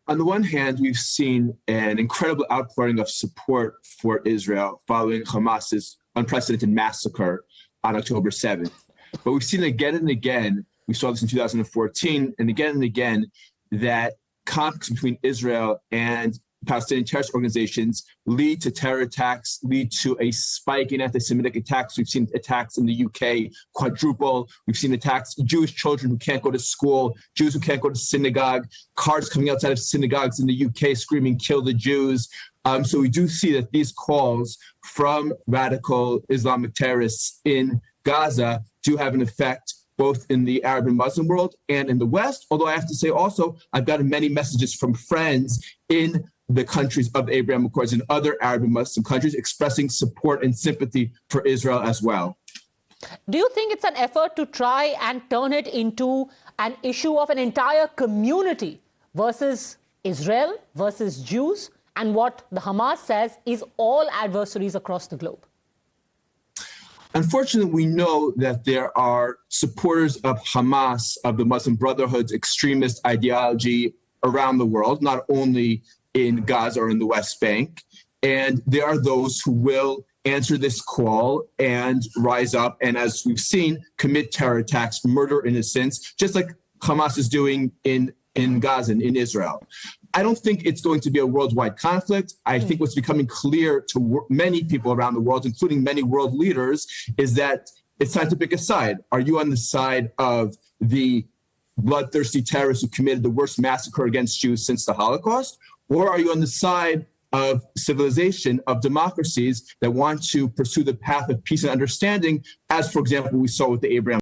On the one hand, we've seen an incredible outpouring of support for Israel following Hamas's unprecedented massacre on October 7th. But we've seen again and again, we saw this in 2014, and again, that conflicts between Israel and Palestinian terrorist organizations lead to terror attacks, lead to a spike in anti-Semitic attacks. We've seen attacks in the UK quadruple. We've seen attacks, Jewish children who can't go to school, Jews who can't go to synagogue, cars coming outside of synagogues in the UK screaming, kill the Jews. So we do see that these calls from radical Islamic terrorists in Gaza do have an effect both in the Arab and Muslim world and in the West. Although I have to say also, I've gotten many messages from friends in the countries of the Abraham Accords and other Arab and Muslim countries expressing support and sympathy for Israel as well. Do you think it's an effort to try and turn it into an issue of an entire community versus Israel, versus Jews, and what the Hamas says is all adversaries across the globe? Unfortunately, we know that there are supporters of Hamas, of the Muslim Brotherhood's extremist ideology around the world, not only in Gaza or in the West Bank. And there are those who will answer this call and rise up and, as we've seen, commit terror attacks, murder innocents, just like Hamas is doing in Gaza and in Israel. I don't think it's going to be a worldwide conflict. I think what's becoming clear to many people around the world, including many world leaders, is that it's time to pick a side. Are you on the side of the bloodthirsty terrorists who committed the worst massacre against Jews since the Holocaust? Or are you on the side of civilization, of democracies that want to pursue the path of peace and understanding, as, for example, we saw with the Abraham